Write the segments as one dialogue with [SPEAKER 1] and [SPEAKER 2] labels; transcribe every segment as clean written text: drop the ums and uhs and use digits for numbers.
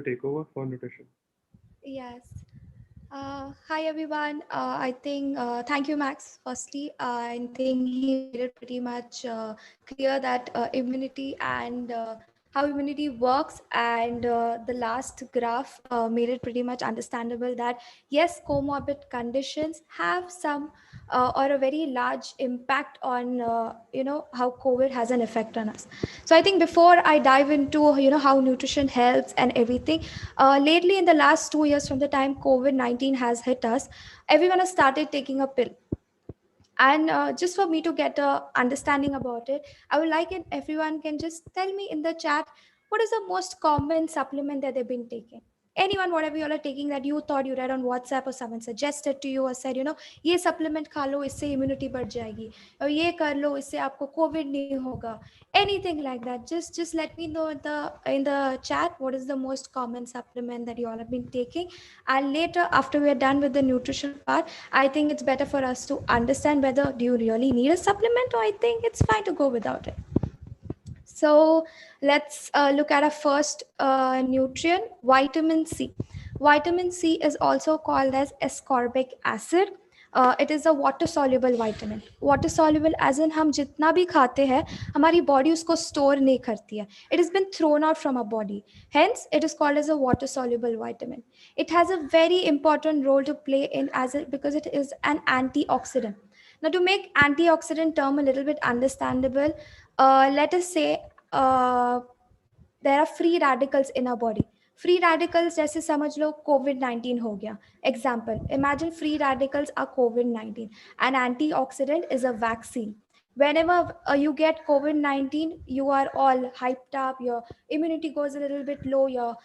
[SPEAKER 1] take over for nutrition.
[SPEAKER 2] Yes. Hi everyone. I think thank you, Max. Firstly, I think he made it pretty much clear that immunity and how immunity works, and the last graph made it pretty much understandable that yes, comorbid conditions have some or a very large impact on how COVID has an effect on us. So I think before I dive into how nutrition helps and everything, lately in the last 2 years from the time COVID-19 has hit us, everyone has started taking a pill. And just for me to get a understanding about it, I would like it everyone can just tell me in the chat what is the most common supplement that they've been taking. Anyone, whatever you all are taking that you thought you read on WhatsApp or someone suggested to you or said, ये supplement खा लो इससे immunity बढ़ जाएगी और ये कर लो इससे आपको COVID नहीं होगा. Anything like that, just let me know in the chat what is the most common supplement that you all have been taking. And later, after we're done with the nutrition part, I think it's better for us to understand whether do you really need a supplement or I think it's fine to go without it. So let's look at our first nutrient, vitamin C. Vitamin C is also called as ascorbic acid. It is a water soluble vitamin. Water soluble as in हम जितना भी खाते हैं हमारी body उसको store नहीं करती है. It has been thrown out from our body. Hence, it is called as a water soluble vitamin. It has a very important role to play in because it is an antioxidant. Now, to make antioxidant term a little bit understandable, let us say uh, there are free radicals in our body. Free radicals जैसे समझ लो COVID-19 हो गया. Example, imagine free radicals are COVID-19. An antioxidant is a vaccine. Whenever you get COVID-19, you are all hyped up, your immunity goes a little bit low, you're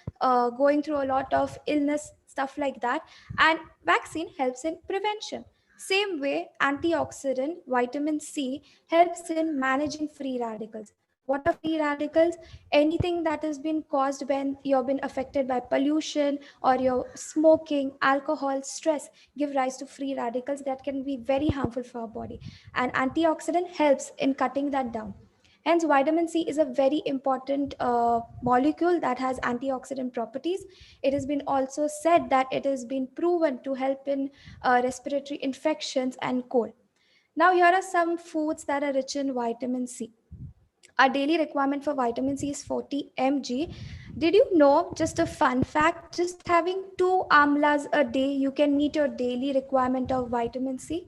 [SPEAKER 2] going through a lot of illness, stuff like that. And vaccine helps in prevention. Same way, antioxidant, vitamin C, helps in managing free radicals. What are free radicals? Anything that has been caused when you've been affected by pollution or your smoking, alcohol, stress give rise to free radicals that can be very harmful for our body. And antioxidant helps in cutting that down. Hence, vitamin C is a very important molecule that has antioxidant properties. It has been also said that it has been proven to help in respiratory infections and cold. Now, here are some foods that are rich in vitamin C. Our daily requirement for vitamin C is 40 mg. Did you know, just a fun fact, just having 2 amlas a day, you can meet your daily requirement of vitamin C?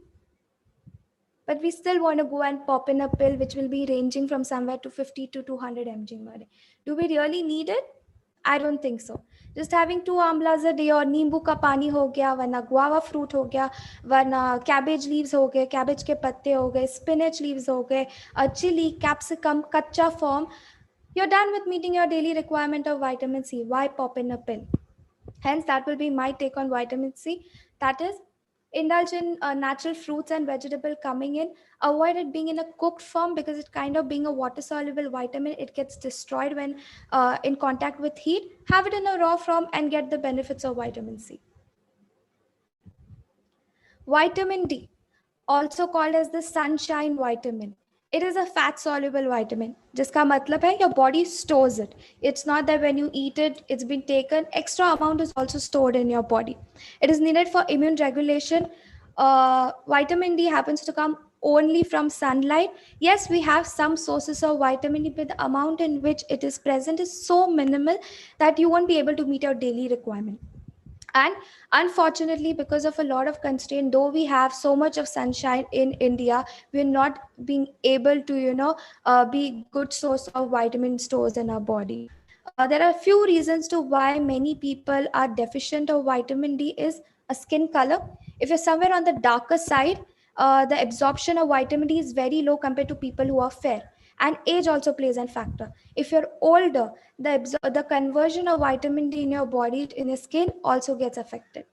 [SPEAKER 2] But we still want to go and pop in a pill which will be ranging from somewhere to 50 to 200 mg per day. Do we really need it? I don't think so. Just having 2 amlas a day और नींबू का पानी हो गया, वरना guava fruit हो गया, वरना cabbage leaves हो गए, cabbage के पत्ते हो गए, spinach leaves हो गए, chili, capsicum, कच्चा form, you're done with meeting your daily requirement of vitamin C. Why pop in a pill? Hence, that will be my take on vitamin C. That is, indulge in natural fruits and vegetable coming in. Avoid it being in a cooked form because it kind of being a water soluble vitamin, it gets destroyed when in contact with heat. Have it in a raw form and get the benefits of vitamin C. Vitamin D, also called as the sunshine vitamin. It is a fat soluble vitamin. जिसका मतलब है your body stores it. It's not that when you eat it, it's been taken. Extra amount is also stored in your body. It is needed for immune regulation. Vitamin D happens to come only from sunlight. Yes, we have some sources of vitamin D, but the amount in which it is present is so minimal that you won't be able to meet your daily requirement. And unfortunately, because of a lot of constraint, though we have so much of sunshine in India, we're not being able to be good source of vitamin stores in our body. There are a few reasons to why many people are deficient of vitamin D is a skin color. If you're somewhere on the darker side, the absorption of vitamin D is very low compared to people who are fair. And age also plays a factor. If you're older, the conversion of vitamin D in your body, in your skin, also gets affected.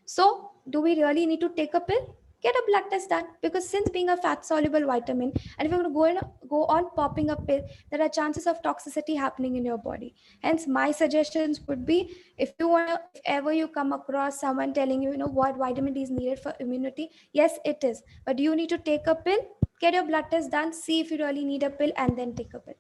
[SPEAKER 2] So, do we really need to take a pill? Get a blood test done, because since being a fat soluble vitamin, and if you're going to go on popping a pill, there are chances of toxicity happening in your body. Hence, my suggestions would be, if ever you come across someone telling you, what vitamin D is needed for immunity, yes, it is. But do you need to take a pill? Get your blood test done, see if you really need a pill, and then take a pill.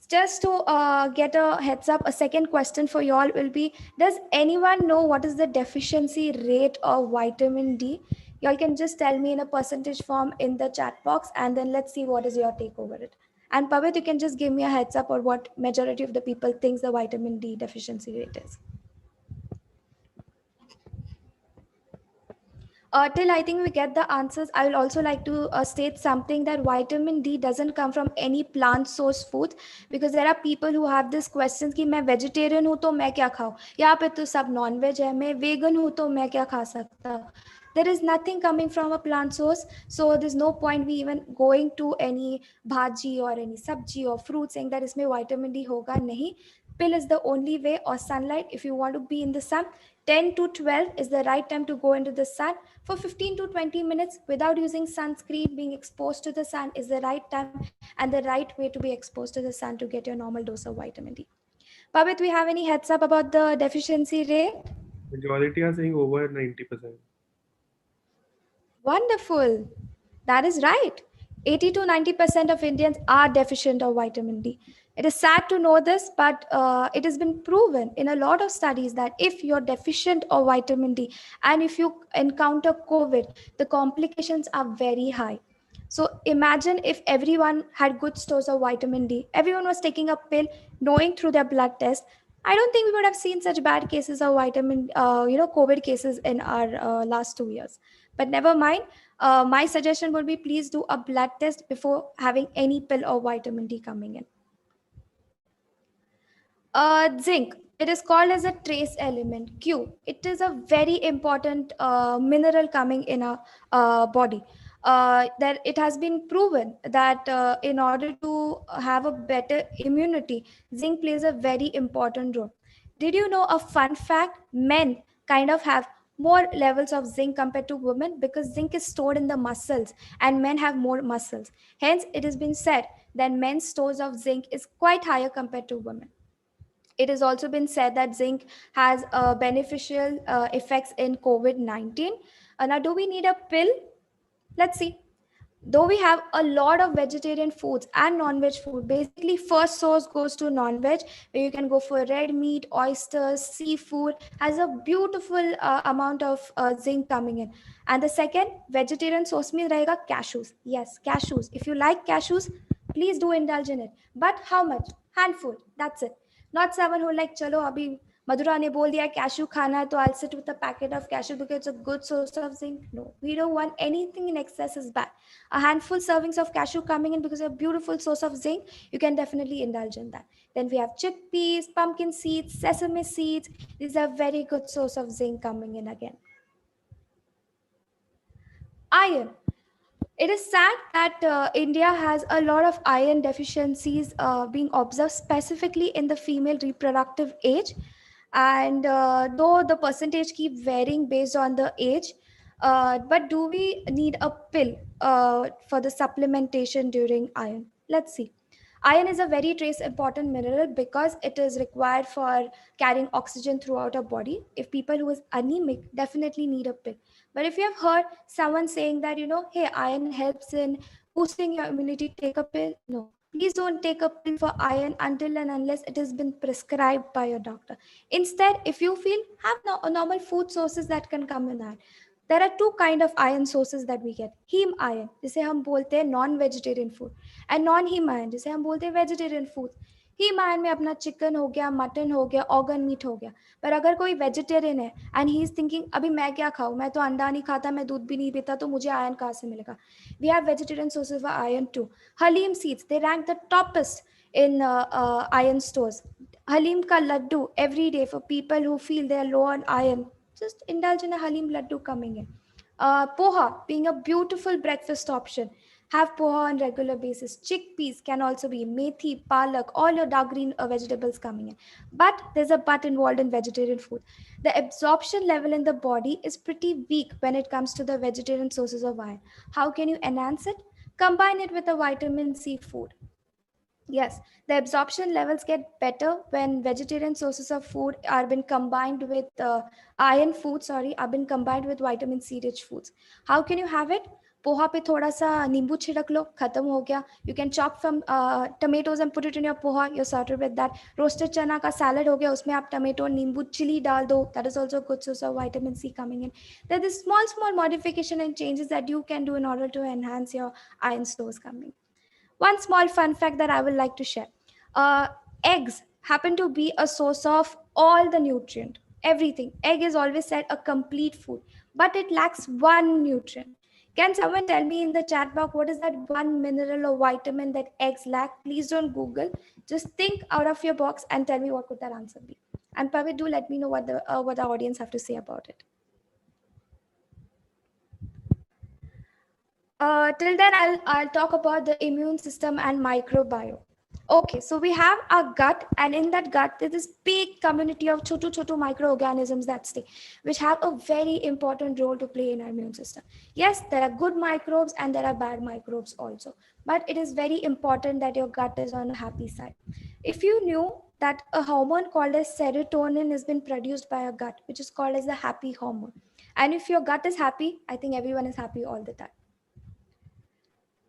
[SPEAKER 2] Just to get a heads up, a second question for y'all will be: does anyone know what is the deficiency rate of vitamin D? Y'all can just tell me in a percentage form in the chat box, and then let's see what is your take over it. And Pavit, you can just give me a heads up on what majority of the people thinks the vitamin D deficiency rate is. Till I think we get the answers, I will also like to state something that vitamin D doesn't come from any plant source food, because there are people who have this questions कि मैं vegetarian हूँ तो मैं क्या खाऊँ, यहाँ पे तो सब non veg है, मैं vegan हूँ तो मैं क्या खा सकता हूँ. There is nothing coming from a plant source, so there's no point we even going to any bhaji or any sabji or fruit saying that इसमें vitamin D होगा नहीं. Pill is the only way, or sunlight. If you want to be in the sun, 10 to 12 is the right time to go into the sun for 15 to 20 minutes without using sunscreen. Being exposed to the sun is the right time and the right way to be exposed to the sun to get your normal dose of vitamin D. Pavit, we have any heads up about the deficiency rate?
[SPEAKER 1] Majority are saying over 90%.
[SPEAKER 2] Wonderful. That is right. 80 to 90% of Indians are deficient of vitamin D. It is sad to know this, but it has been proven in a lot of studies that if you're deficient of vitamin D and if you encounter COVID, the complications are very high. So imagine if everyone had good stores of vitamin D, everyone was taking a pill, knowing through their blood test. I don't think we would have seen such bad cases of COVID cases in our last 2 years. But never mind. My suggestion would be please do a blood test before having any pill or vitamin D coming in. Zinc. It is called as a trace element, Q. It is a very important mineral coming in our body. That it has been proven that in order to have a better immunity, zinc plays a very important role. Did you know a fun fact? Men kind of have more levels of zinc compared to women because zinc is stored in the muscles and men have more muscles. Hence, it has been said that men's stores of zinc is quite higher compared to women. It has also been said that zinc has beneficial effects in COVID-19. Now, do we need a pill? Let's see. Though we have a lot of vegetarian foods and non-veg food, basically first source goes to non-veg, where you can go for red meat, oysters, seafood, has a beautiful amount of zinc coming in. And the second vegetarian source mein rahega cashews. Yes, cashews. If you like cashews, please do indulge in it. But how much? Handful. That's it. Not someone who like chalo abhi Madhura ne bol diya cashew khana hai, to I'll sit with a packet of cashew because it's a good source of zinc. No, we don't want anything in excess is bad. A handful servings of cashew coming in because a beautiful source of zinc, you can definitely indulge in that. Then we have chickpeas, pumpkin seeds, sesame seeds. These are very good source of zinc coming in again. Iron. It is sad that India has a lot of iron deficiencies being observed specifically in the female reproductive age. And though the percentage keep varying based on the age, but do we need a pill for the supplementation during iron? Let's see. Iron is a very trace important mineral because it is required for carrying oxygen throughout our body. If people who is anemic definitely need a pill. But if you have heard someone saying that, hey, iron helps in boosting your immunity, take a pill. No, please don't take a pill for iron until and unless it has been prescribed by your doctor. Instead, if you feel, have normal food sources that can come in iron. There are two kind of iron sources that we get. Heme iron, जिसे हम बोलते हैं non vegetarian food, and non heme iron जिसे हम बोलते हैं vegetarian food. Haem ion में अपना चिकन हो गया, मटन हो गया, ऑर्गन मीट हो गया. पर अगर कोई वेजिटेरियन है एंड ही इज थिंकिंग अभी मैं क्या खाऊं, मैं तो अंडा नहीं खाता, मैं दूध भी नहीं पीता, तो मुझे आयरन कहाँ से मिलेगा? We have vegetarian sources for iron too. Halim seeds, they rank the topest in iron stores. Halim ka laddu every day for people who feel they are low on iron. Just indulge in a halim laddu coming in. Poha being a beautiful breakfast option. Have poha on regular basis. Chickpeas can also be methi, palak, all your dark green vegetables coming in. But there's a but involved in vegetarian food. The absorption level in the body is pretty weak when it comes to the vegetarian sources of iron. How can you enhance it? Combine it with a vitamin C food. Yes, the absorption levels get better when vegetarian sources of food are been combined with iron food. Sorry, are been combined with vitamin C rich foods. How can you have it? Poha पे थोड़ा सा नींबू छिड़क लो, खत्म हो गया. You can chop some tomatoes and put it in your poha, you're sorted with that. Roasted चना का सैलड हो गया, उसमें आप टमेटो नींबू चिली डाल दो, that is also good source of vitamin C coming in. There are these small modification and changes that you can do in order to enhance your iron stores coming. One small fun fact that I would like to share. Uh, Eggs happen to be a source of all the nutrient, everything. Egg is always said a complete food, but it lacks one nutrient. Can someone tell me in the chat box what is that one mineral or vitamin that eggs lack? Please don't Google. Just think out of your box and tell me what could that answer be. And Pavit, do let me know what the audience have to say about it. Till then, I'll talk about the immune system and microbiome. Okay, so we have our gut, and in that gut, there's this big community of chotu microorganisms that stay, which have a very important role to play in our immune system. Yes, there are good microbes and there are bad microbes also, but it is very important that your gut is on a happy side. If you knew that a hormone called as serotonin has been produced by your gut, which is called as the happy hormone, and if your gut is happy, I think everyone is happy all the time.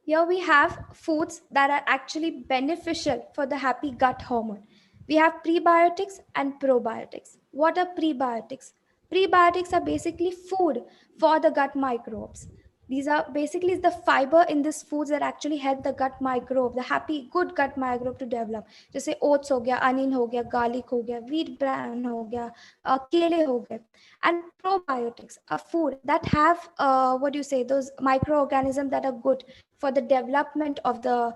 [SPEAKER 2] Here we have foods that are actually beneficial for the happy gut hormone. We have prebiotics and probiotics. What are prebiotics? Prebiotics are basically food for the gut microbes. These are basically the fiber in these foods that actually help the gut microbe, the happy good gut microbe to develop. जैसे oats हो गया, onion हो गया, garlic हो गया, wheat bran हो गया, केले हो गए. And probiotics are food that have what do you say, those microorganisms that are good for the development of the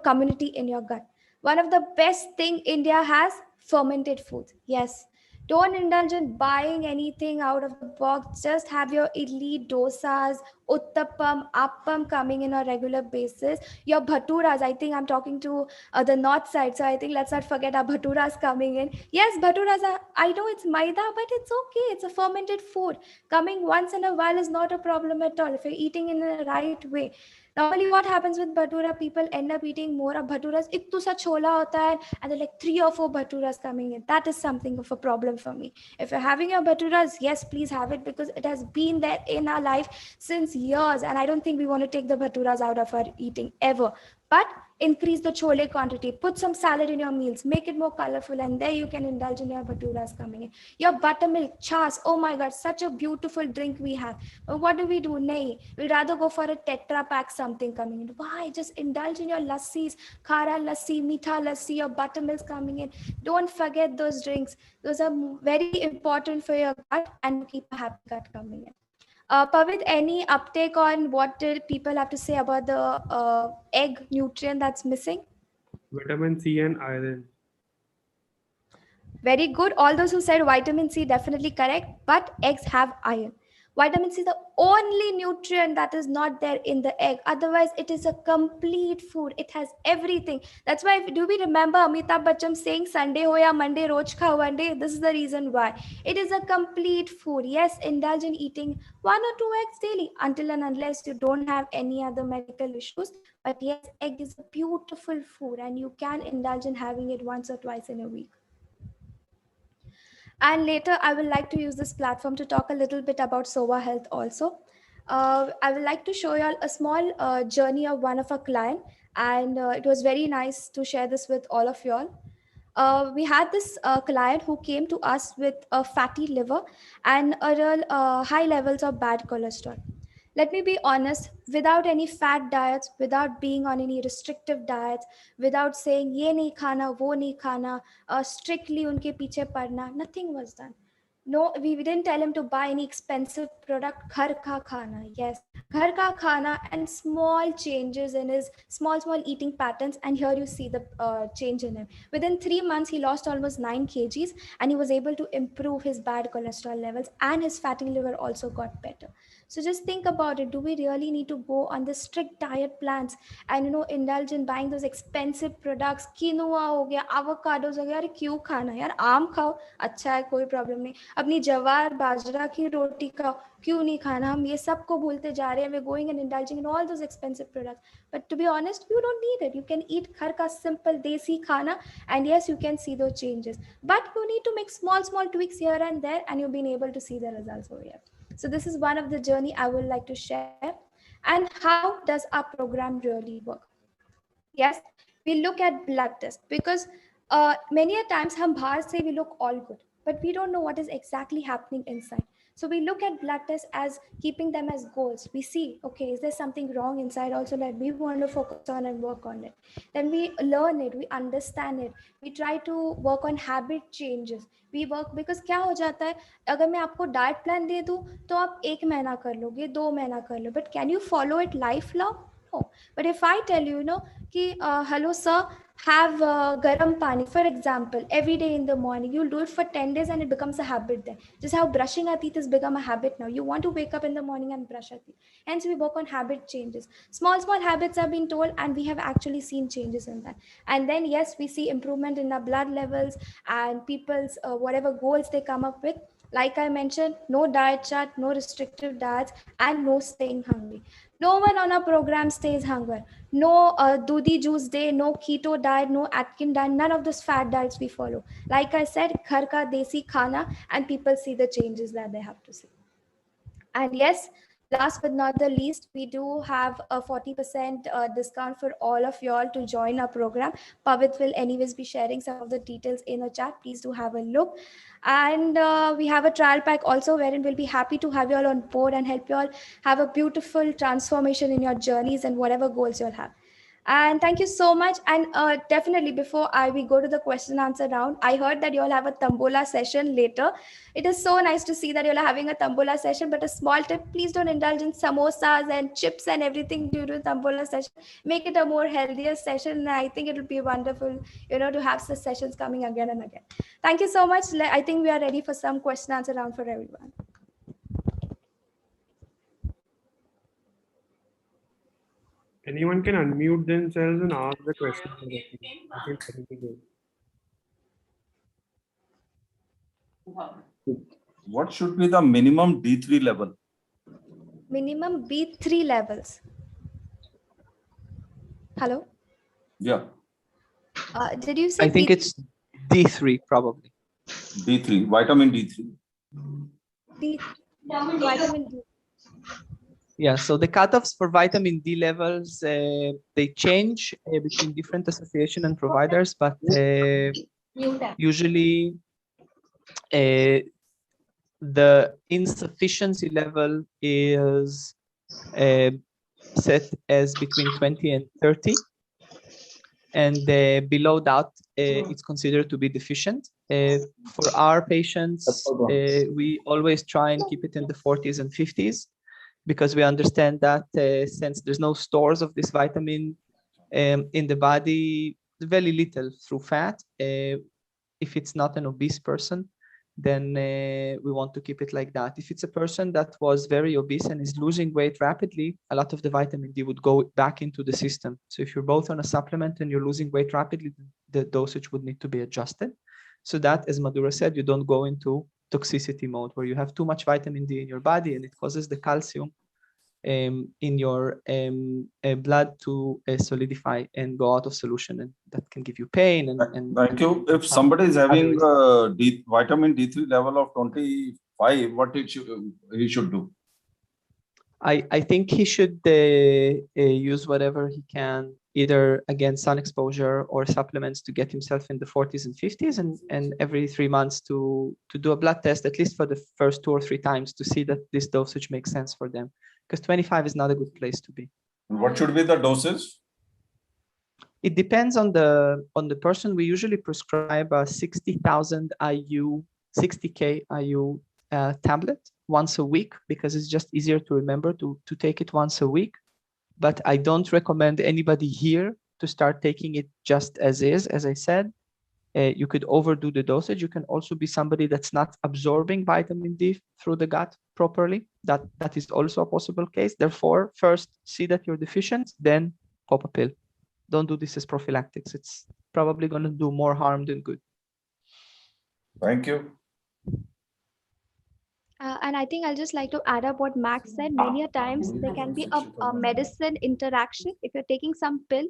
[SPEAKER 2] community in your gut. One of the best thing India has, fermented foods. Yes, don't indulge in buying anything out of the box. Just have your idli, dosas, uttapam, appam coming in on a regular basis. Your bhaturas, I think I'm talking to the north side, so I think let's not forget our bhaturas coming in. Yes, bhaturas are, I know it's maida, but it's okay. It's a fermented food. Coming once in a while is not a problem at all if you're eating in the right way. Normally, what happens with bhatura? People end up eating more of bhaturas. Ittu sa chola hota hai, and there are like 3 or 4 bhaturas coming in. That is something of a problem for me. If you're having your bhaturas, yes, please have it because it has been there in our life since years, and I don't think we want to take the bhaturas out of our eating ever. But increase the chole quantity, put some salad in your meals, make it more colorful, and there you can indulge in your bhaturas coming in. Your buttermilk, chas, oh my god, such a beautiful drink we have. But what do? Nahi, we'd rather go for a tetra pack something coming in. Why? Just indulge in your lassis, khara lassi, meetha lassi, your buttermilks coming in. Don't forget those drinks. Those are very important for your gut and to keep a happy gut coming in. Pavit, any uptake on what did people have to say about the egg nutrient that's missing?
[SPEAKER 1] Vitamin C and iron.
[SPEAKER 2] Very good. All those who said vitamin C, definitely correct. But eggs have iron. Vitamin C is the only nutrient that is not there in the egg. Otherwise, it is a complete food. It has everything. That's why, do we remember Amitabh Bachchan saying Sunday ho ya Monday, roj kha one day? This is the reason why. It is a complete food. Yes, indulge in eating 1 or 2 eggs daily until and unless you don't have any other medical issues. But yes, egg is a beautiful food and you can indulge in having it once or twice in a week. And later, I would like to use this platform to talk a little bit about SOVA Health also. I would like to show you all a small journey of one of our client, and it was very nice to share this with all of you all. We had this client who came to us with a fatty liver and a real high levels of bad cholesterol. Let me be honest, without any fat diets, without being on any restrictive diets, without saying ye nahi khana, wo nahi khana, strictly unke piche padna, nothing was done. No, we didn't tell him to buy any expensive product. Ghar ka khana, yes, ghar ka khana, and small changes in his small eating patterns. And here you see the change in him. Within 3 months, he lost almost 9 kgs, and he was able to improve his bad cholesterol levels, and his fatty liver also got better. So just think about it. Do we really need to go on the strict diet plans and indulge in buying those expensive products? Quinoa हो गया, avocados हो गया, अरे क्यों खाना यार, आम खाओ, अच्छा है, कोई प्रॉब्लम नहीं. अपनी जवार बाजरा की रोटी खाओ, क्यों नहीं खाना? हम ये सब को भूलते जा रहे हैं. We're going and indulging in all those expensive products. But to be honest, you don't need it. You can eat घर का simple desi khana, and yes, you can see those changes. But you need to make small tweaks here and there, and you've been able to see the results over here. So this is one of the journey I would like to share. And how does our program really work? Yes, we look at blood test because many a times hum bahar say we look all good, but we don't know what is exactly happening inside. So we look at blood tests as keeping them as goals. We see, okay, is there something wrong inside also that we want to focus on and work on it. Then we learn it, we understand it, we try to work on habit changes. We work because क्या हो जाता है, अगर मैं आपको diet plan दे दूँ तो आप 1 महीना कर लोगे, 2 महीना कर लो, but can you follow it lifelong? No. But if I tell you, कि hello sir, have garam pani for example every day in the morning, you'll do it for 10 days and it becomes a habit then. Just how brushing our teeth has become a habit now. You want to wake up in the morning and brush our teeth. Hence we work on habit changes. Small habits have been told and we have actually seen changes in that. And then yes, we see improvement in our blood levels and people's whatever goals they come up with. Like I mentioned, no diet chart, no restrictive diets, and no staying hungry. No one on our program stays hungry. No dudi juice day, no keto diet, no Atkin diet, none of those fat diets we follow. Like I said, ghar ka desi khana, and people see the changes that they have to see. And yes, last but not the least, we do have a 40% discount for all of y'all to join our program. Pavit will anyways be sharing some of the details in the chat. Please do have a look. And we have a trial pack also wherein we'll be happy to have you all on board and help you all have a beautiful transformation in your journeys and whatever goals you'll have. And thank you so much. And definitely before we go to the question and answer round, I heard that you all have a Tambola session later. It is so nice to see that you all are having a Tambola session, but a small tip, please don't indulge in samosas and chips and everything during the Tambola session. Make it a more healthier session. And I think it will be wonderful, to have such sessions coming again and again. Thank you so much. I think we are ready for some question and answer round for everyone.
[SPEAKER 1] Anyone can unmute themselves and ask the question. I can continue.
[SPEAKER 3] What should be the minimum D3 level?
[SPEAKER 2] Minimum B3 levels. Hello?
[SPEAKER 3] Yeah.
[SPEAKER 2] Did you say
[SPEAKER 4] I think
[SPEAKER 2] B3?
[SPEAKER 4] it's D3 probably.
[SPEAKER 3] D3, vitamin D3.
[SPEAKER 2] Vitamin D.
[SPEAKER 4] Yeah, so the cutoffs for vitamin D levels, they change between different association and providers, but usually the insufficiency level is set as between 20 and 30. And below that, it's considered to be deficient. For our patients, we always try and keep it in the 40s and 50s, because we understand that since there's no stores of this vitamin in the body, very little through fat. If it's not an obese person, then we want to keep it like that. If it's a person that was very obese and is losing weight rapidly, a lot of the vitamin D would go back into the system. So if you're both on a supplement and you're losing weight rapidly, the dosage would need to be adjusted. So that, as Madhura said, you don't go into toxicity mode where you have too much vitamin D in your body and it causes the calcium in your blood to solidify and go out of solution, and that can give you pain. And
[SPEAKER 3] Thank you. If somebody is having vitamin D3 level of 25, what he should do?
[SPEAKER 4] I think he should use whatever he can, either again sun exposure or supplements to get himself in the 40s and 50s, and every 3 months to do a blood test at least for the first 2 or 3 times to see that this dosage makes sense for them, because 25 is not a good place to be.
[SPEAKER 3] What should be the dosage?
[SPEAKER 4] It depends on the person. We usually prescribe a 60,000 IU, 60K IU tablet once a week, because it's just easier to remember to take it once a week. But I don't recommend anybody here to start taking it just as is. As I said, you could overdo the dosage. You can also be somebody that's not absorbing vitamin D through the gut properly. That is also a possible case. Therefore, first see that you're deficient, then pop a pill. Don't do this as prophylactics. It's probably going to do more harm than good.
[SPEAKER 3] Thank you.
[SPEAKER 2] And I think I'll just like to add up what Max said. Many a times there can be a medicine interaction. If you're taking some pill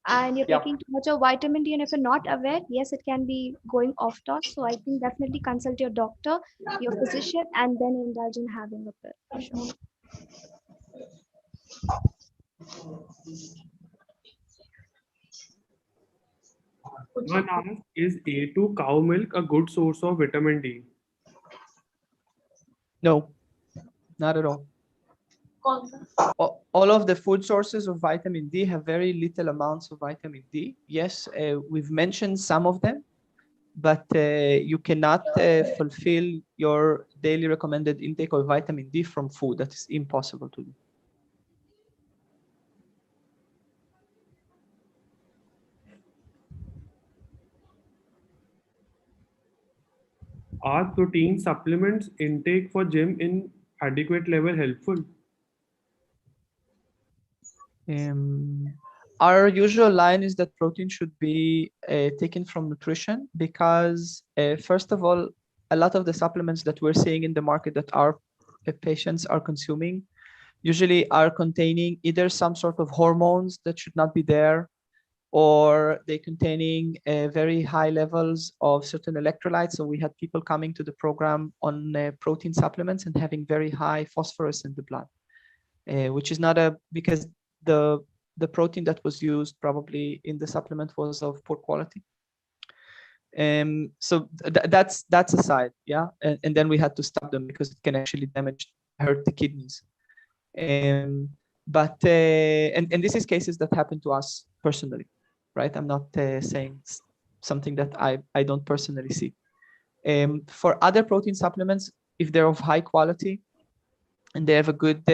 [SPEAKER 2] and you're taking too much of vitamin D, and if you're not aware, yes, it can be going off toss. So I think definitely consult your doctor, your physician, and then indulge in having a pill. For sure.
[SPEAKER 1] One asked, is A2 cow milk a good source of vitamin D?
[SPEAKER 4] No, not at all. All of the food sources of vitamin D have very little amounts of vitamin D. Yes, we've mentioned some of them, but you cannot fulfill your daily recommended intake of vitamin D from food. That is impossible to do.
[SPEAKER 1] Are protein supplements intake for gym in adequate level helpful?
[SPEAKER 4] Our usual line is that protein should be taken from nutrition because, first of all, a lot of the supplements that we're seeing in the market that our patients are consuming usually are containing either some sort of hormones that should not be there, or they containing very high levels of certain electrolytes. So we had people coming to the program on protein supplements and having very high phosphorus in the blood, which is not because the protein that was used probably in the supplement was of poor quality. So that's aside, yeah. And then we had to stop them because it can actually hurt the kidneys. But and this is cases that happen to us personally, right? I'm not saying something that I don't personally see. For other protein supplements, if they're of high quality and they have a good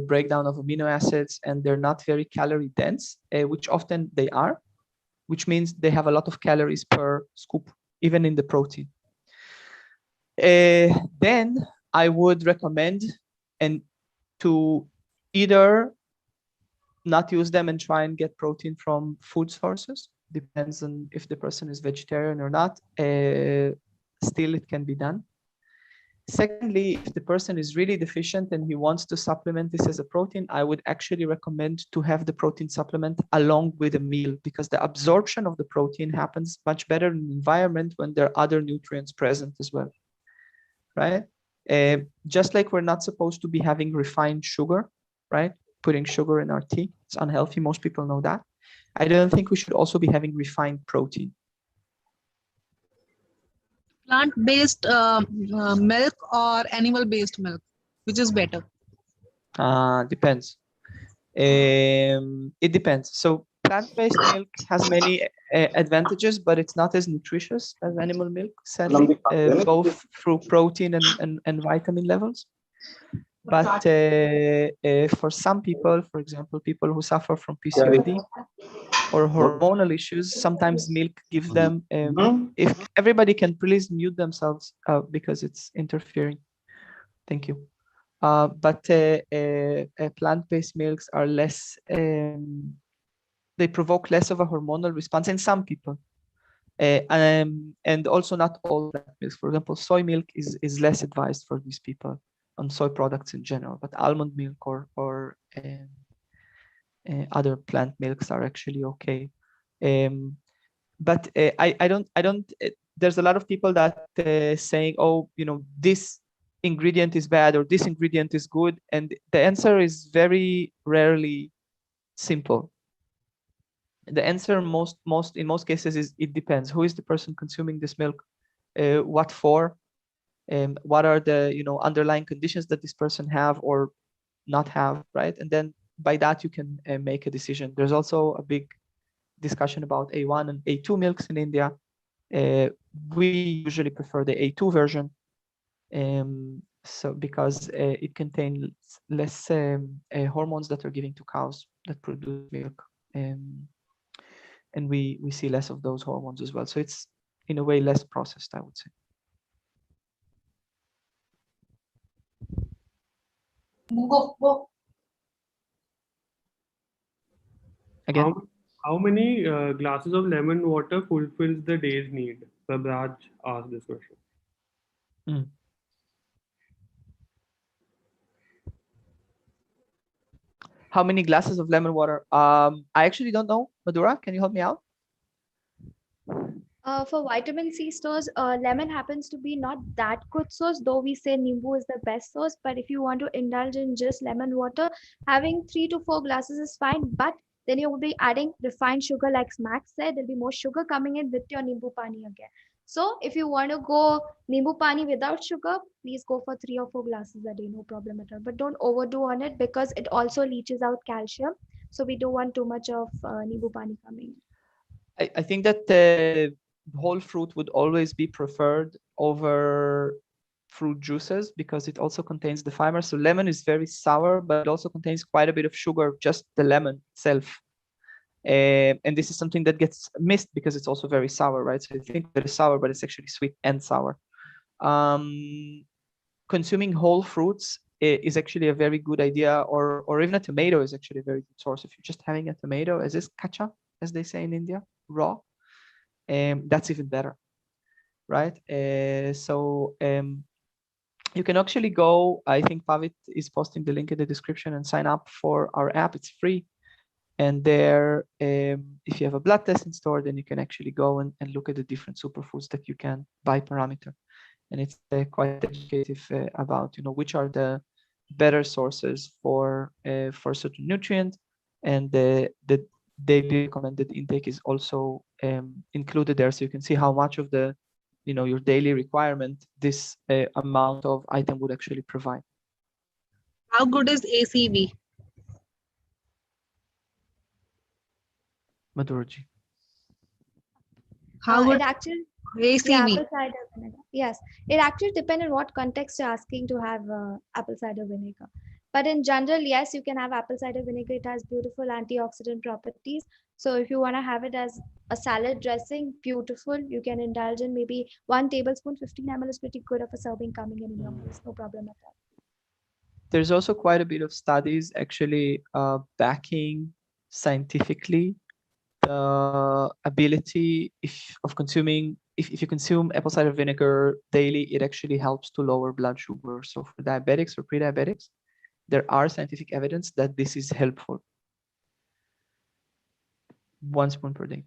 [SPEAKER 4] breakdown of amino acids and they're not very calorie dense, which often they are, which means they have a lot of calories per scoop, even in the protein. Then I would recommend to either not use them and try and get protein from food sources. Depends on if the person is vegetarian or not. Still, it can be done. Secondly, if the person is really deficient and he wants to supplement this as a protein, I would actually recommend to have the protein supplement along with a meal, because the absorption of the protein happens much better in the environment when there are other nutrients present as well, right? Just like we're not supposed to be having refined sugar, right? Putting sugar in our tea, it's unhealthy. Most people know that. I don't think we should also be having refined protein.
[SPEAKER 5] Plant-based milk or animal-based milk, which is better?
[SPEAKER 4] Depends. It depends. So plant-based milk has many advantages, but it's not as nutritious as animal milk, sadly, both through protein and vitamin levels. But for some people, for example, people who suffer from PCOD or hormonal issues, sometimes milk gives them, if everybody can please mute themselves because it's interfering. Thank you. But plant-based milks are less, they provoke less of a hormonal response in some people. And also not all plant milks. For example, soy milk is less advised for these people on soy products in general, but almond milk or other plant milks are actually okay. But I don't, there's a lot of people that saying, oh, you know, this ingredient is bad or this ingredient is good. And the answer is very rarely simple. The answer in most cases is it depends. Who is the person consuming this milk? What for? What are the underlying conditions that this person have or not have, right? And then by that you can make a decision. There's also a big discussion about A1 and A2 milks in India. We usually prefer the A2 version, so because it contains less hormones that are given to cows that produce milk, and we see less of those hormones as well. So it's in a way less processed, I would say. Again,
[SPEAKER 1] how many glasses of lemon water fulfills the day's need? Sabraj asked this question.
[SPEAKER 4] How many glasses of lemon water? I actually don't know. Madhura, can you help me out?
[SPEAKER 2] For vitamin C stores, lemon happens to be not that good source, though we say Nimbu is the best source. But if you want to indulge in just lemon water, having 3 to 4 glasses is fine. But then you will be adding refined sugar, like Max said. There'll be more sugar coming in with your Nimbu pani again. So if you want to go Nimbu pani without sugar, please go for 3 or 4 glasses a day, no problem at all. But don't overdo on it because it also leaches out calcium. So we don't want too much of Nimbu pani coming.
[SPEAKER 4] I think that whole fruit would always be preferred over fruit juices because it also contains the fiber. So lemon is very sour, but it also contains quite a bit of sugar, just the lemon itself. And this is something that gets missed because it's also very sour, right? So you think that it's sour, but it's actually sweet and sour. Consuming whole fruits is actually a very good idea, or even a tomato is actually a very good source. If you're just having a tomato as is kacha, as they say in India, raw, that's even better, right? You can actually go, I think Pavit is posting the link in the description, and sign up for our app. It's free. And there, if you have a blood test installed, then you can actually go and look at the different superfoods that you can by parameter. And it's quite educative about, which are the better sources for certain nutrient, and the daily recommended intake is also included there, so you can see how much of the your daily requirement this amount of item would actually provide.
[SPEAKER 5] How good is ACV?
[SPEAKER 4] Madhurji.
[SPEAKER 5] How good
[SPEAKER 2] It actually
[SPEAKER 5] ACV?
[SPEAKER 2] apple cider vinegar. Yes, it actually depends on what context you're asking to have apple cider vinegar. But in general, yes, you can have apple cider vinegar. It has beautiful antioxidant properties. So if you want to have it as a salad dressing, beautiful. You can indulge in maybe 1 tablespoon, 15 ml is pretty good of a serving coming in your place. No problem at all.
[SPEAKER 4] There's also quite a bit of studies actually backing scientifically the ability of consuming, if you consume apple cider vinegar daily, it actually helps to lower blood sugar. So for diabetics or pre-diabetics, there are scientific evidence that this is helpful. 1 spoon per day.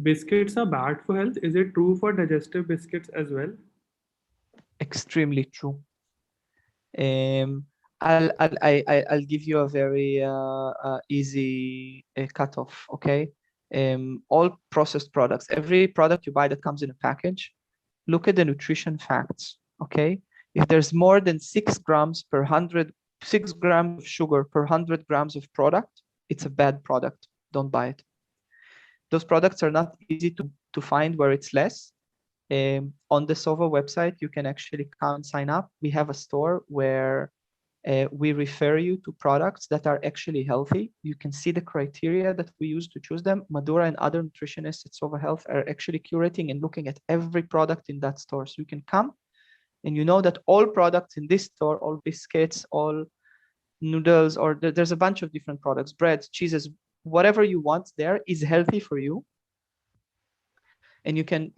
[SPEAKER 1] Biscuits are bad for health. Is it true for digestive biscuits as well?
[SPEAKER 4] Extremely true. I'll give you a very easy cutoff. Okay, all processed products, every product you buy that comes in a package, look at the nutrition facts. Okay, if there's more than 6 grams per 6 grams of sugar per 100 grams of product, it's a bad product. Don't buy it. Those products are not easy to find where it's less. On the SOVA website, you can actually come and sign up. We have a store where we refer you to products that are actually healthy. You can see the criteria that we use to choose them. Madhura and other nutritionists at SOVA Health are actually curating and looking at every product in that store. So you can come and you know that all products in this store, all biscuits, all noodles, or there's a bunch of different products, breads, cheeses, whatever you want there is healthy for you. And you can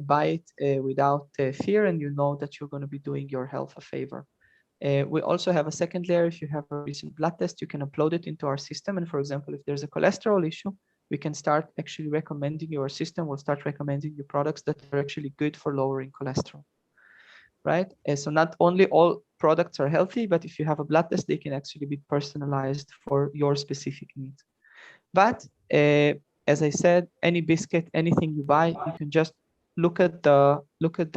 [SPEAKER 4] buy it without fear, and you know that you're going to be doing your health a favor. We also have a second layer. If you have a recent blood test, you can upload it into our system. And for example, if there's a cholesterol issue, we can start actually recommending your system. We'll start recommending you products that are actually good for lowering cholesterol, right? So not only all products are healthy, but if you have a blood test, they can actually be personalized for your specific needs. But as I said, any biscuit, anything you buy, you can just look at the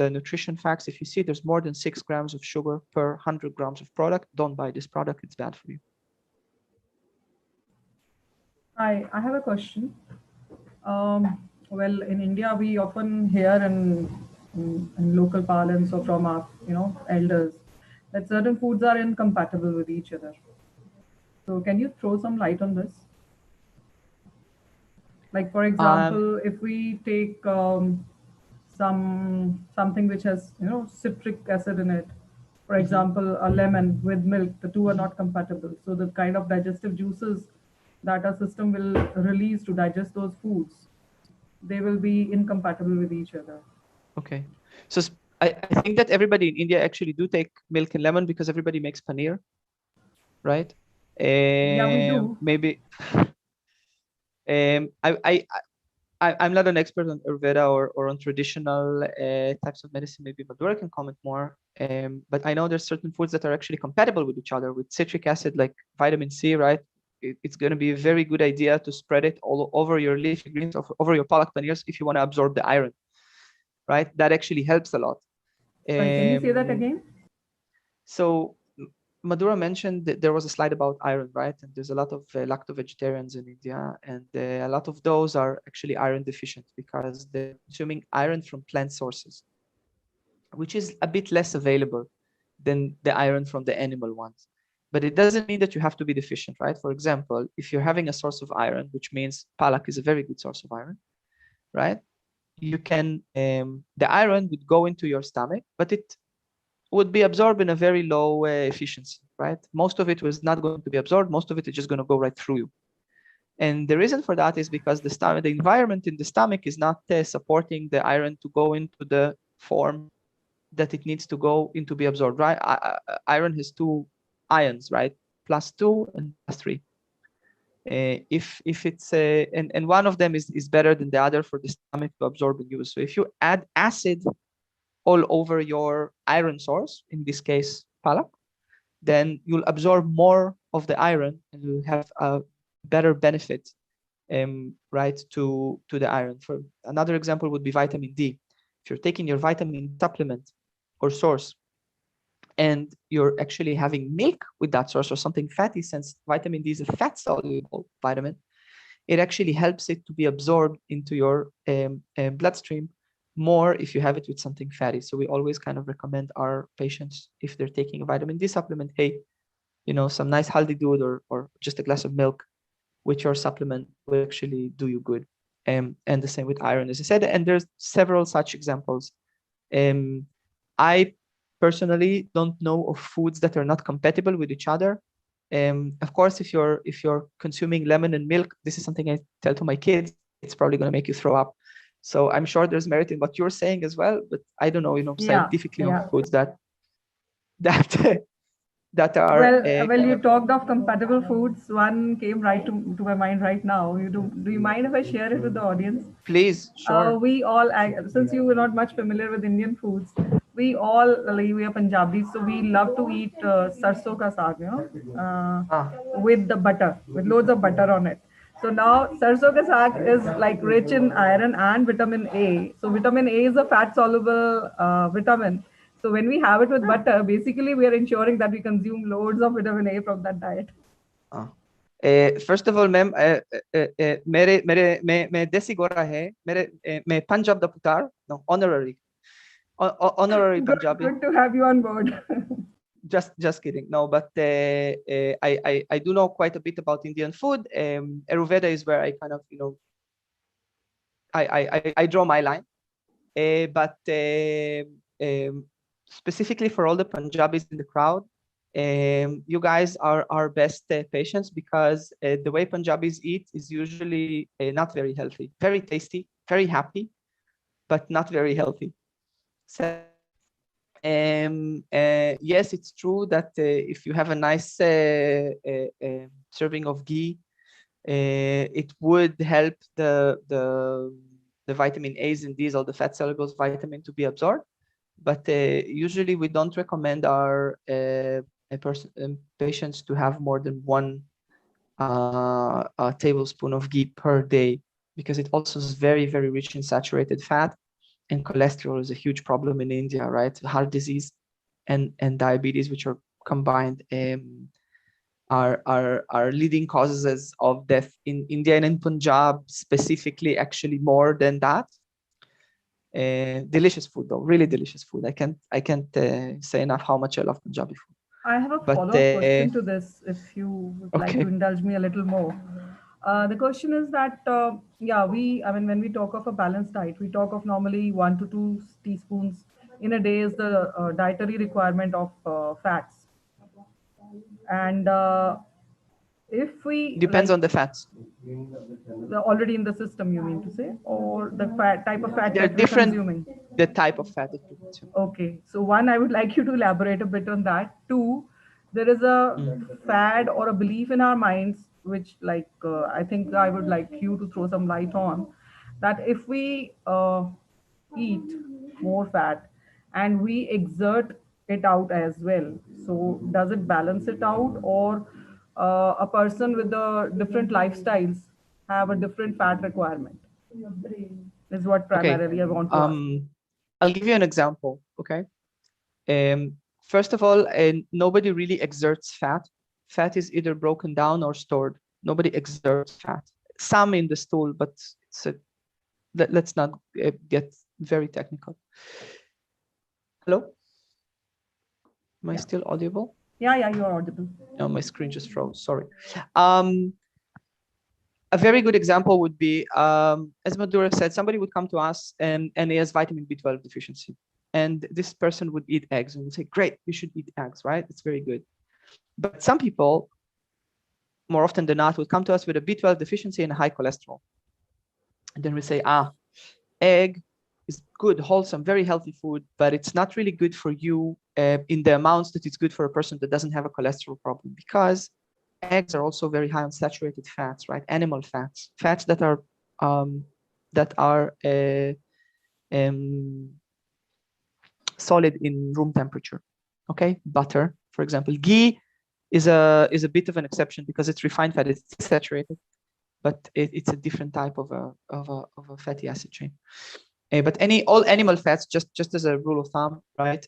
[SPEAKER 4] nutrition facts. If you see there's more than 6 grams of sugar per 100 grams of product, don't buy this product. It's bad for you.
[SPEAKER 6] I have a question. Well, in India, we often hear in local parlance or from our elders that certain foods are incompatible with each other. So can you throw some light on this? Like, for example, if we take something which has citric acid in it, for example, a lemon with milk, the two are not compatible. So the kind of digestive juices that our system will release to digest those foods, they will be incompatible with each other.
[SPEAKER 4] Okay, so I think that everybody in India actually do take milk and lemon because everybody makes paneer, right?
[SPEAKER 6] Yeah, we do.
[SPEAKER 4] Maybe. I'm not an expert on Ayurveda or on traditional types of medicine. Maybe Madhura can comment more. But I know there's certain foods that are actually compatible with each other. With citric acid, like vitamin C, right? It's going to be a very good idea to spread it all over your leafy greens, over your palak paneers, if you want to absorb the iron, right? That actually helps a lot.
[SPEAKER 6] Sorry, can you say that again?
[SPEAKER 4] So Madhura mentioned that there was a slide about iron, right? And there's a lot of lacto-vegetarians in India, and a lot of those are actually iron deficient because they're consuming iron from plant sources, which is a bit less available than the iron from the animal ones. But it doesn't mean that you have to be deficient, right? For example, if you're having a source of iron, which means palak is a very good source of iron, right? You can, the iron would go into your stomach, but it would be absorbed in a very low efficiency, right? Most of it was not going to be absorbed. Most of it is just going to go right through you. And the reason for that is because the stomach, the environment in the stomach is not supporting the iron to go into the form that it needs to go into be absorbed, right? Iron has two ions, right? +2 and +3. If it's and one of them is better than the other for the stomach to absorb and use. So if you add acid all over your iron source, in this case palak, then you'll absorb more of the iron and you'll have a better benefit, right, to the iron. For another example would be vitamin D. If you're taking your vitamin supplement or source and you're actually having milk with that source or something fatty, since vitamin D is a fat soluble vitamin, it actually helps it to be absorbed into your bloodstream more if you have it with something fatty. So we always kind of recommend our patients, if they're taking a vitamin D supplement, hey, you know, some nice haldi doodh or just a glass of milk with your supplement will actually do you good. And the same with iron, as I said, and there's several such examples. I personally don't know of foods that are not compatible with each other. Of course, if you're consuming lemon and milk, this is something I tell to my kids, it's probably going to make you throw up. So I'm sure there's merit in what you're saying as well, but I don't know, you know, scientifically on foods that are
[SPEAKER 6] well, you talked of compatible foods. One came right to my mind right now. Do you mind if I share it with the audience?
[SPEAKER 4] Please, sure.
[SPEAKER 6] We all, since you were not much familiar with Indian foods, we all, like, we are Punjabis, so we love to eat sarson ka saag, you know, with the butter, with loads of butter on it. So now sarson ka saag is like rich in iron and vitamin A. So vitamin A is a fat soluble vitamin. So when we have it with butter, basically we are ensuring that we consume loads of vitamin A from that diet.
[SPEAKER 4] First of all, ma'am, मैं देसी गोरा है, मैं पंजाब दा पुतार, no, honorary Punjabi.
[SPEAKER 6] Good to have you on board.
[SPEAKER 4] Just kidding. No, but I do know quite a bit about Indian food. Ayurveda is where I kind of, you know, I draw my line. But specifically for all the Punjabis in the crowd, you guys are our best patients, because the way Punjabis eat is usually not very healthy. Very tasty, very happy, but not very healthy. So, yes, it's true that if you have a nice serving of ghee, it would help the vitamin A's and D's, all the fat soluble vitamin, to be absorbed. But usually we don't recommend our patients to have more than 1 tablespoon of ghee per day, because it also is very, very rich in saturated fat, and cholesterol is a huge problem in India, right? Heart disease and diabetes, which are combined, are leading causes of death in India and in Punjab specifically, actually more than that. Delicious food though, really delicious food. I can't say enough how much I love Punjabi food.
[SPEAKER 6] I have a follow-up question to this, if you would like to indulge me a little more. The question is that, when we talk of a balanced diet, we talk of normally 1 to 2 teaspoons in a day is the dietary requirement of fats. And if we...
[SPEAKER 4] Depends on the fats.
[SPEAKER 6] Already in the system, you mean to say? Or the type of fat
[SPEAKER 4] They're
[SPEAKER 6] that
[SPEAKER 4] different,
[SPEAKER 6] we're consuming?
[SPEAKER 4] The type of fat that you consume.
[SPEAKER 6] Okay. So 1, I would like you to elaborate a bit on that. 2, there is a fad or a belief in our minds, which I think I would like you to throw some light on, that if we eat more fat and we exert it out as well, so does it balance it out, or a person with the different lifestyles have a different fat requirement, is what primarily I want to ask.
[SPEAKER 4] I'll give you an example. Okay. First of all, nobody really exerts fat. Fat is either broken down or stored. Nobody exerts fat. Some in the stool, but let's not get very technical. Hello? Am I still audible?
[SPEAKER 6] Yeah, you are audible.
[SPEAKER 4] Oh, my screen just froze. Sorry. A very good example would be, as Madhura said, somebody would come to us and he has vitamin B12 deficiency. And this person would eat eggs and we say, great, you should eat eggs, right? It's very good. But some people, more often than not, would come to us with a B12 deficiency and high cholesterol. And then we say, egg is good, wholesome, very healthy food, but it's not really good for you in the amounts that it's good for a person that doesn't have a cholesterol problem, because eggs are also very high on saturated fats, right? Animal fats, fats that are solid in room temperature. Okay, butter, for example. Ghee is a bit of an exception because it's refined fat, it's saturated, but it's a different type of a fatty acid chain. But all animal fats, just as a rule of thumb, right,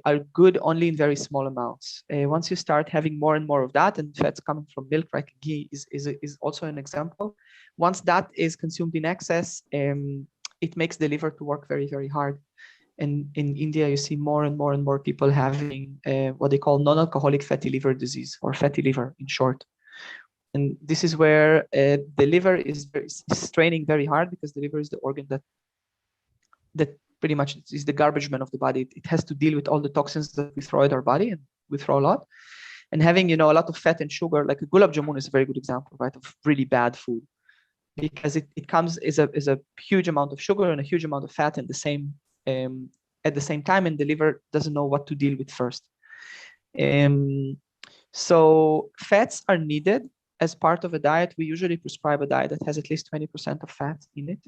[SPEAKER 4] are good only in very small amounts. Once you start having more and more of that, and fats coming from milk, right, ghee is also an example. Once that is consumed in excess, it makes the liver to work very, very hard. And in India, you see more and more and more people having what they call non-alcoholic fatty liver disease, or fatty liver in short. And this is where the liver is straining very hard, because the liver is the organ that pretty much is the garbage man of the body. It has to deal with all the toxins that we throw at our body, and we throw a lot. And having, a lot of fat and sugar, like a gulab jamun is a very good example, right, of really bad food, because it comes is a huge amount of sugar and a huge amount of fat at the same time, and the liver doesn't know what to deal with first. So fats are needed as part of a diet. We usually prescribe a diet that has at least 20% of fat in it,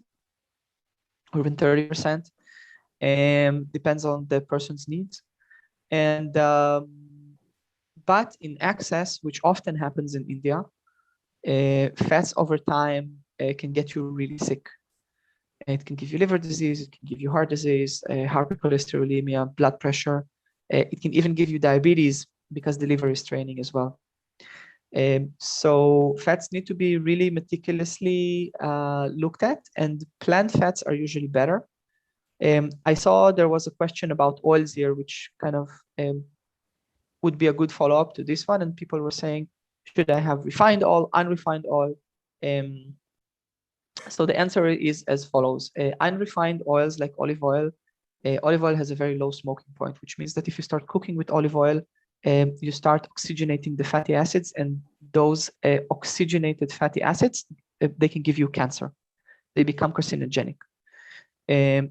[SPEAKER 4] or even 30%, depends on the person's needs. And but in excess, which often happens in India, fats over time can get you really sick. It can give you liver disease, it can give you heart disease, hypercholesterolemia, blood pressure. It can even give you diabetes, because the liver is straining as well. So fats need to be really meticulously looked at, and plant fats are usually better. I saw there was a question about oils here, which kind of would be a good follow-up to this one. And people were saying, should I have refined oil, unrefined oil? So the answer is as follows. Unrefined oils like olive oil has a very low smoking point, which means that if you start cooking with olive oil, you start oxygenating the fatty acids, and those oxygenated fatty acids, they can give you cancer. They become carcinogenic.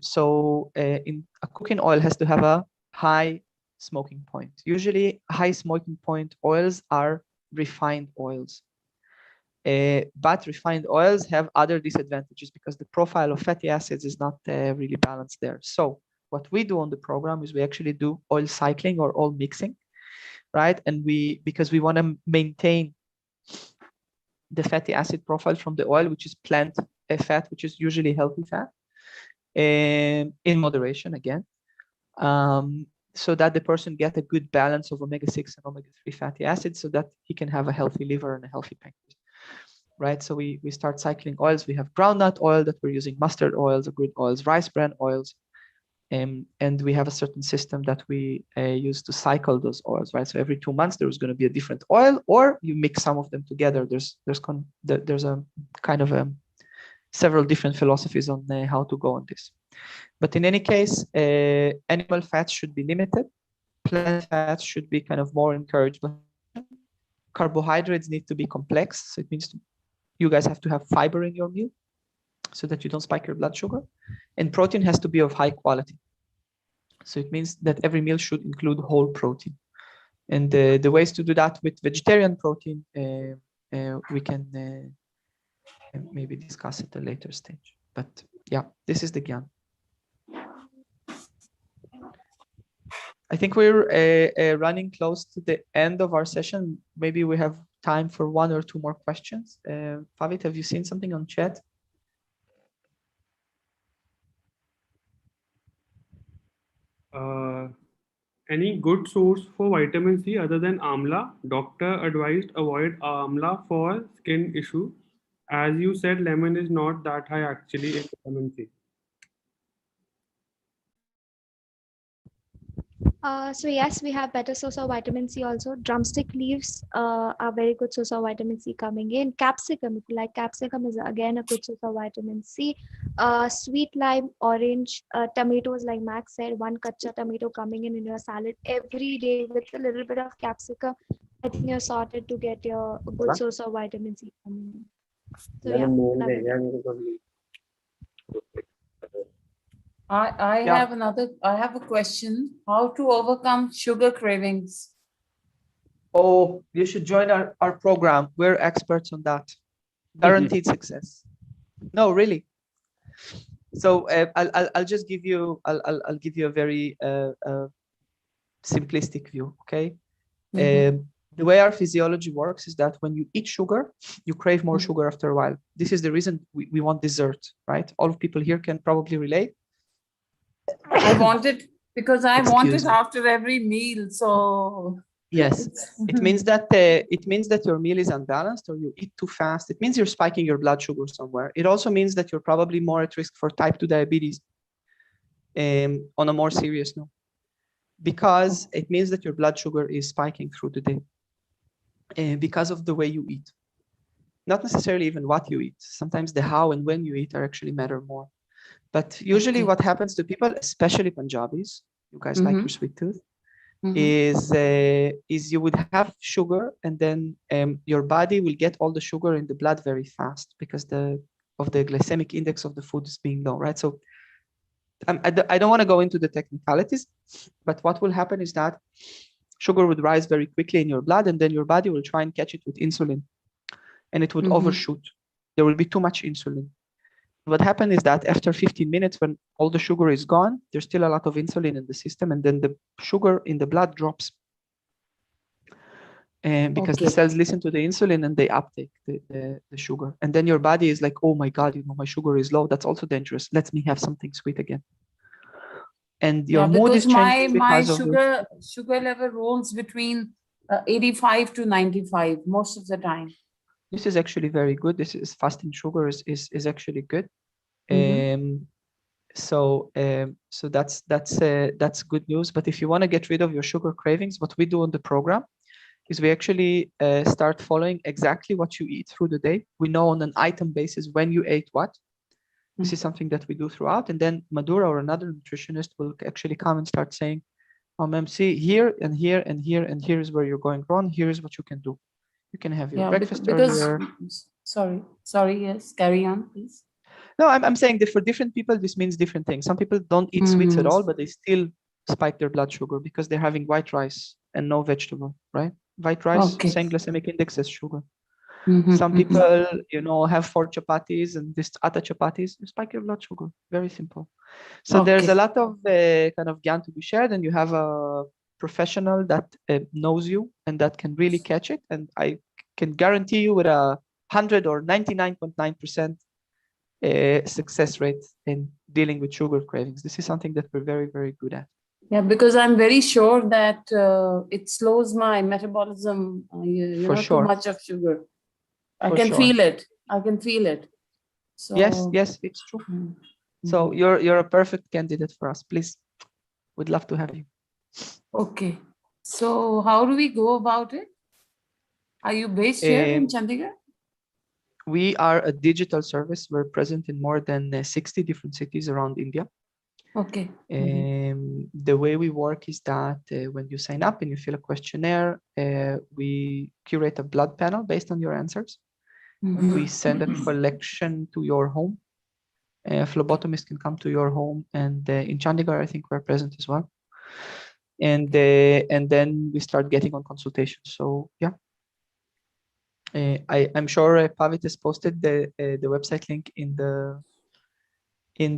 [SPEAKER 4] So in a cooking oil has to have a high smoking point. Usually high smoking point oils are refined oils. But refined oils have other disadvantages, because the profile of fatty acids is not really balanced there. So what we do on the program is we actually do oil cycling or oil mixing, right? And because we want to maintain the fatty acid profile from the oil, which is plant fat, which is usually healthy fat, in moderation again, so that the person get a good balance of omega-6 and omega-3 fatty acids, so that he can have a healthy liver and a healthy pancreas. Right, so we start cycling oils. We have groundnut oil that we're using, mustard oils, good oils, rice bran oils, and we have a certain system that we use to cycle those oils. Right, so every 2 months there is going to be a different oil, or you mix some of them together. There's a kind of several different philosophies on how to go on this. But in any case, animal fats should be limited. Plant fats should be kind of more encouraged. But carbohydrates need to be complex. So it means you guys have to have fiber in your meal so that you don't spike your blood sugar. And protein has to be of high quality. So it means that every meal should include whole protein. And the ways to do that with vegetarian protein, we can maybe discuss at a later stage. But yeah, this is the Gyan. I think we're running close to the end of our session. Maybe we have time for 1 or 2 more questions. Favit, have you seen something on chat?
[SPEAKER 1] Any good source for vitamin C other than amla? Doctor advised avoid amla for skin issue. As you said, lemon is not that high actually in vitamin C.
[SPEAKER 2] So yes, we have better source of vitamin C also. Drumstick leaves are very good source of vitamin C coming in. Capsicum, if you like capsicum, is again a good source of vitamin C. Sweet lime, orange, tomatoes, like Max said, 1 kacha tomato coming in your salad every day with a little bit of capsicum. I think you're sorted to get your good source of vitamin C coming in. So yeah, love it.
[SPEAKER 7] I have a question. How to overcome sugar cravings?
[SPEAKER 4] Oh, you should join our program. We're experts on that. Guaranteed success. No, really. So I'll just give you I'll give you a very simplistic view. Okay. The way our physiology works is that when you eat sugar, you crave more sugar after a while. This is the reason we want dessert, right? All of people here can probably relate.
[SPEAKER 7] I want it because I want
[SPEAKER 4] Excuse
[SPEAKER 7] it
[SPEAKER 4] me.
[SPEAKER 7] after every meal. So
[SPEAKER 4] Yes, it means that your meal is unbalanced or you eat too fast. It means you're spiking your blood sugar somewhere. It also means that you're probably more at risk for type 2 diabetes on a more serious note, because it means that your blood sugar is spiking through the day because of the way you eat. Not necessarily even what you eat. Sometimes the how and when you eat are actually matter more. But usually what happens to people, especially Punjabis, you guys like your sweet tooth, is you would have sugar and then your body will get all the sugar in the blood very fast because of the glycemic index of the food is being low, right? So I don't want to go into the technicalities, but what will happen is that sugar would rise very quickly in your blood and then your body will try and catch it with insulin and it would overshoot. There will be too much insulin. What happened is that after 15 minutes, when all the sugar is gone, there's still a lot of insulin in the system, and then the sugar in the blood drops. And because the cells listen to the insulin and they uptake the sugar. And then your body is like, oh my God, my sugar is low. That's also dangerous. Let me have something sweet again. And your mood is changing
[SPEAKER 7] my
[SPEAKER 4] because of
[SPEAKER 7] sugar level rolls between 85 to 95 most of the time.
[SPEAKER 4] This is actually very good. This is fasting sugar is actually good. So that's good news. But if you want to get rid of your sugar cravings, what we do on the program is we actually start following exactly what you eat through the day. We know on an item basis when you ate what. This is something that we do throughout. And then Madhura or another nutritionist will actually come and start saying, oh, ma'am, see here and here and here and here is where you're going wrong. Here is what you can do. You can have your breakfast earlier.
[SPEAKER 7] Sorry, yes, carry on, please.
[SPEAKER 4] No, I'm saying that for different people, this means different things. Some people don't eat sweets at all, but they still spike their blood sugar because they're having white rice and no vegetable, right? White rice, same glycemic index as sugar. Some people, have 4 chapatis and this atta chapatis, you spike your blood sugar. Very simple. So there's a lot of kind of gyan to be shared, and you have a professional that knows you and that can really catch it. And I can guarantee you with a 100 or 99.9% success rate in dealing with sugar cravings. This is something that we're very, very good at.
[SPEAKER 7] Yeah, because I'm very sure that it slows my metabolism. Too much of sugar. I can feel it. So,
[SPEAKER 4] yes, it's true. So you're a perfect candidate for us. Please, we'd love to have you.
[SPEAKER 7] Okay. So how do we go about it? Are you based here in Chandigarh?
[SPEAKER 4] We are a digital service. We're present in more than 60 different cities around India.
[SPEAKER 7] Okay.
[SPEAKER 4] The way we work is that when you sign up and you fill a questionnaire, we curate a blood panel based on your answers. We send a collection to your home. A phlebotomist can come to your home, and in Chandigarh, I think we're present as well. and then we start getting on consultation. So yeah, I'm sure Pavit has posted the website link in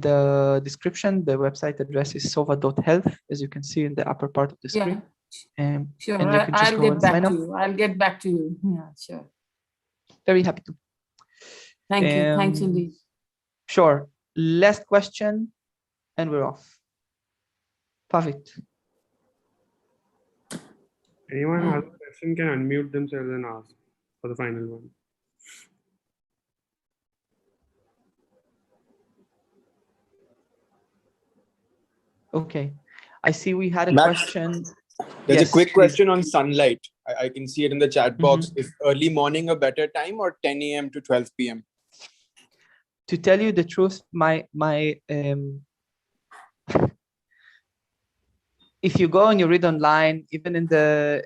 [SPEAKER 4] the description. The website address is sova.health, as you can see in the upper part of the screen.
[SPEAKER 7] Sure,
[SPEAKER 4] and you can just
[SPEAKER 7] I'll
[SPEAKER 4] go
[SPEAKER 7] get
[SPEAKER 4] and
[SPEAKER 7] back
[SPEAKER 4] sign
[SPEAKER 7] to
[SPEAKER 4] up.
[SPEAKER 7] you. I'll get back to you. Yeah, sure.
[SPEAKER 4] Very happy to.
[SPEAKER 7] Thank you. Thanks indeed.
[SPEAKER 4] Sure. Last question, and we're off. Pavit.
[SPEAKER 1] Anyone has a question can unmute themselves and ask for the final one.
[SPEAKER 4] Okay. I see we had a
[SPEAKER 8] Max,
[SPEAKER 4] question.
[SPEAKER 8] There's
[SPEAKER 4] Yes,
[SPEAKER 8] a quick
[SPEAKER 4] please.
[SPEAKER 8] question on sunlight. I can see it in the chat box.
[SPEAKER 4] Mhm.
[SPEAKER 8] Is early morning a better time or 10 a.m. to 12 p.m.?
[SPEAKER 4] To tell you the truth, if you go and you read online, even in the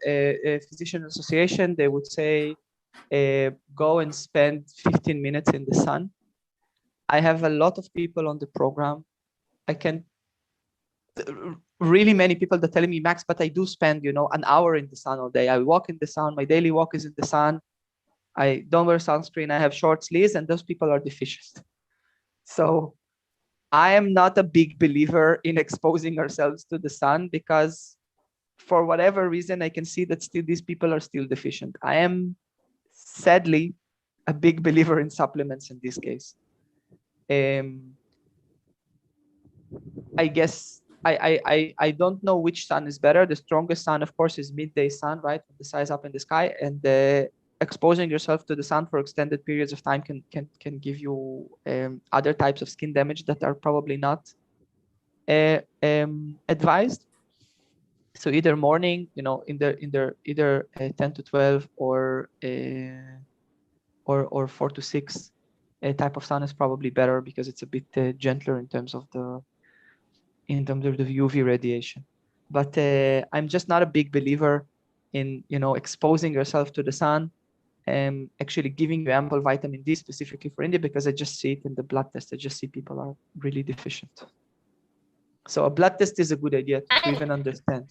[SPEAKER 4] physician association, they would say, go and spend 15 minutes in the sun. I have a lot of people on the program. Really many people that telling me, Max, but I do spend, an hour in the sun all day. I walk in the sun. My daily walk is in the sun. I don't wear sunscreen. I have short sleeves, and those people are deficient. So I am not a big believer in exposing ourselves to the sun because for whatever reason, I can see that still these people are still deficient. I am sadly a big believer in supplements in this case. I guess I don't know which sun is better. The strongest sun, of course, is midday sun, right? The size up in the sky, and exposing yourself to the sun for extended periods of time can give you other types of skin damage that are probably not advised. So either morning, either 10 to 12 or 4 to 6 type of sun is probably better because it's a bit gentler in terms of the UV radiation. But I'm just not a big believer in exposing yourself to the sun and actually giving you ample vitamin D specifically for India, because I just see it in the blood test. I just see people are really deficient. So a blood test is a good idea to even understand.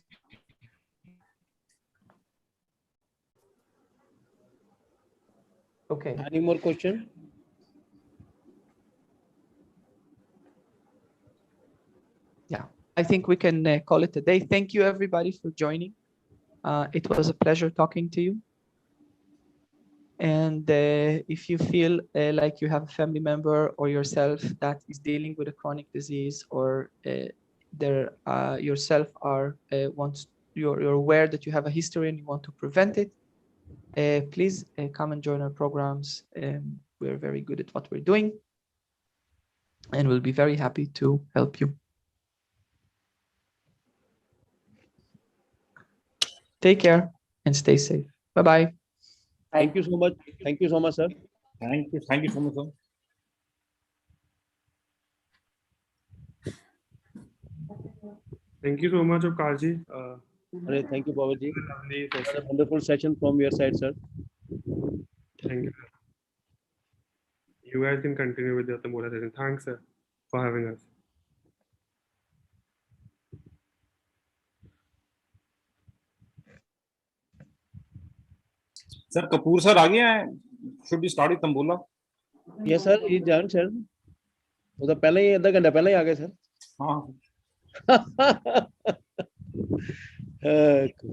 [SPEAKER 4] Okay.
[SPEAKER 9] Any more question?
[SPEAKER 4] Yeah, I think we can call it a day. Thank you everybody for joining. It was a pleasure talking to you. And if you feel like you have a family member or yourself that is dealing with a chronic disease, or yourself you're aware that you have a history and you want to prevent it, please come and join our programs. We're very good at what we're doing, and we'll be very happy to help you. Take care and stay safe. Bye-bye.
[SPEAKER 9] Thank you so much. Thank you so much, sir.
[SPEAKER 3] Thank you so much, sir.
[SPEAKER 1] Thank you so much, Karji.
[SPEAKER 9] Thank you, Babaji.
[SPEAKER 1] Lovely
[SPEAKER 9] A
[SPEAKER 1] session.
[SPEAKER 9] wonderful session from your side, sir.
[SPEAKER 1] Thank you. You guys can continue with your Tamura session. Thanks, sir, for having us.
[SPEAKER 3] Sir, Kapoor sir आ गया है. Should we start with Tambula?
[SPEAKER 9] Yes, sir. He joined, sir. वो तो पहले ही आधा घंटा पहले ही आ गए, sir.
[SPEAKER 3] हाँ.